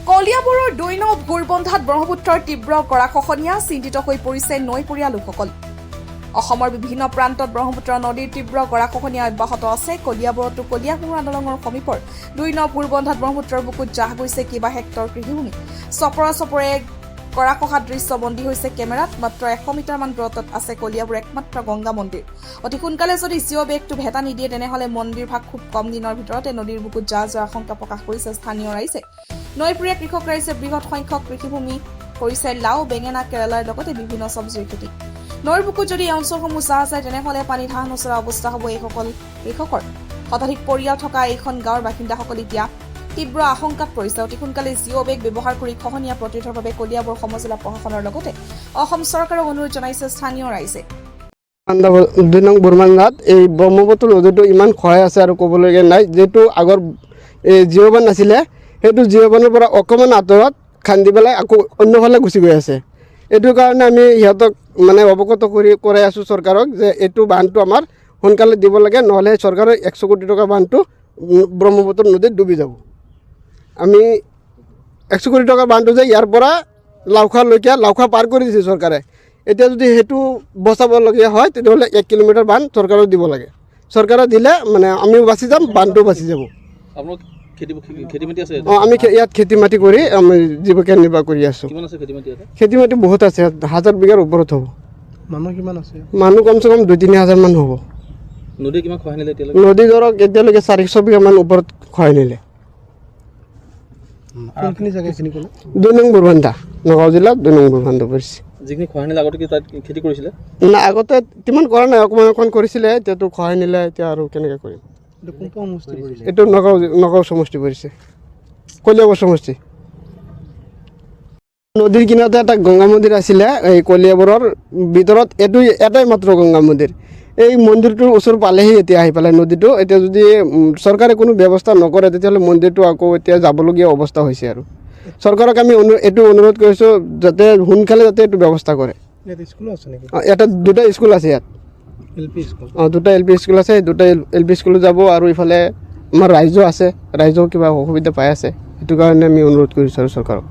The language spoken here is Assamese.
কলিয়াবৰৰ দৈনব ঘূৰবন্ধাত ব্ৰহ্মপুত্ৰৰ তীব্ৰ গৰাখহনীয়া চিন্তিত হৈ পৰিছে নৈপৰীয়া লোকসকল। অসমৰ বিভিন্ন প্ৰান্তত ব্ৰহ্মপুত্ৰ নদীৰ তীব্ৰ গৰাখহনীয়া অব্যাহত আছে। কলিয়াবৰতো কলিয়াভোমোৰা দলঙৰ সমীপৰ দৈনব ঘূৰবন্ধাত ব্ৰহ্মপুত্ৰৰ বুকুত জাহ গৈছে কেইবা হেক্টৰ কৃষিভূমি। চপৰে গৰাখহা দৃশ্য বন্দী হৈছে কেমেৰাত। মাত্ৰ 100 মিটাৰমান দূৰত্বত আছে কলিয়াবৰ একমাত্ৰ গংগা মন্দিৰ। অতি সোনকালে যদি জিঅ' বেগটো ভেটা নিদিয়ে তেনেহ'লে মন্দিৰভাগ খুব কম দিনৰ ভিতৰতে নদীৰ বুকুত জাহ যোৱাৰ আশংকা প্ৰকাশ কৰিছে স্থানীয় ৰাইজে। নৈপৰীয়া কৃষক ৰাইজে বৃহৎ সংখ্যক কৃষিভূমি কৰিছে লাও, বেঙেনা, কেৰেলাৰ লগতে বিভিন্ন চব্জিৰ খেতি। নৈৰ বুকুত যদি এই অঞ্চলসমূহ জাহ যায় তেনেহ'লে পানীত হাঁহ নচৰা অৱস্থা হ'ব এইসকল কৃষকৰ। শতাধিক পৰিয়াল থকা এইখন গাঁৱৰ বাসিন্দাসকল এতিয়া তীব্ৰ আশংকাত পৰিছে। অতি সোনকালে জিঅ' বেগ ব্যৱহাৰ কৰি খহনীয়া প্ৰতিৰোধৰ বাবে কলিয়াবৰ সমজিলা প্ৰশাসনৰ লগতে অসম চৰকাৰক অনুৰোধ জনাইছে স্থানীয় ৰাইজে। 2 নং বুৰমানঘাট এই ব্ৰহ্মপুত্ৰ নদীটো ইমান খহাই আছে আৰু ক'বলগীয়া নাই। যিটো আগৰ জিঅ' বান্ধ আছিলে সেইটো জিঅ' বান্ধৰ পৰা অকণমান আঁতৰত খান্দি পেলাই আকৌ অন্যফালে গুচি গৈ আছে। এইটো কাৰণে আমি সিহঁতক মানে অৱগত কৰাই আছোঁ চৰকাৰক যে এইটো বান্ধটো আমাৰ সোনকালে দিব লাগে, নহ'লে চৰকাৰৰ 100 কোটি টকা বান্ধটো ব্ৰহ্মপুত্ৰ নদীত ডুবি যাব। আমি 100 কোটি টকাৰ বান্ধটো যে ইয়াৰ পৰা লাওখোৱা পাৰ কৰি দিছে চৰকাৰে। এতিয়া যদি সেইটো বচাবলগীয়া হয় তেতিয়াহ'লে 1 কিলোমিটাৰ বান্ধ চৰকাৰক দিব লাগে। চৰকাৰে দিলে মানে আমিও বাচি যাম, বান্ধটো বাচি যাব। আমি ইয়াত খেতি মাটি কৰি আমি জীৱিকা নিৰ্বাহ কৰি আছোঁ। খেতি মাটি বহুত আছে, 1000 বিঘাৰ ওপৰত হ'ব। মানুহ কিমান আছে? মানুহ কমচে কম 2-3 হাজাৰ মান হ'ব। নদী কিমান খহাই নিলে এতিয়ালৈকে? নদী ধৰক এতিয়ালৈকে 400 বিঘামান ওপৰত খহাই নিলে। কোনখিনি জেগা এইখিনি ক'লে? 2 নং বুৰবান্ধা, নগাঁও জিলাত 2 নং বুৰবান্ধা পৰিছে। যিখিনি খহাই নিলে আগতে কি তাত খেতি কৰিছিলে? না, আগতে তিমান কৰা নাই, অকণমান কৰিছিলে। এতিয়াতো খহাই নিলে, এতিয়া আৰু কেনেকৈ কৰিম? এইটো নগাঁও সমষ্টি পৰিছে, কলিয়াবৰ সমষ্টি। নদীৰ কিনাৰতে এটা গংগা মন্দিৰ আছিলে। এই কলিয়াবৰৰ ভিতৰত এটাই মাত্ৰ গংগা মন্দিৰ। এই মন্দিৰটোৰ ওচৰ পালেহি এতিয়া আহি পেলাই নদীটো। এতিয়া যদি চৰকাৰে কোনো ব্যৱস্থা নকৰে তেতিয়াহ'লে মন্দিৰটো আকৌ এতিয়া যাবলগীয়া অৱস্থা হৈছে। আৰু চৰকাৰক আমি এইটো অনুৰোধ কৰিছোঁ যাতে সোনকালে এইটো ব্যৱস্থা কৰে। এটা 2টা স্কুল আছে ইয়াত, 2টা LP স্কুল আছে। 2টা LP স্কুলো যাব আৰু ইফালে আমাৰ ৰাইজো আছে, ৰাইজেও কিবা অসুবিধা পাই আছে। সেইটো কাৰণে আমি অনুৰোধ কৰিছোঁ আৰু চৰকাৰক।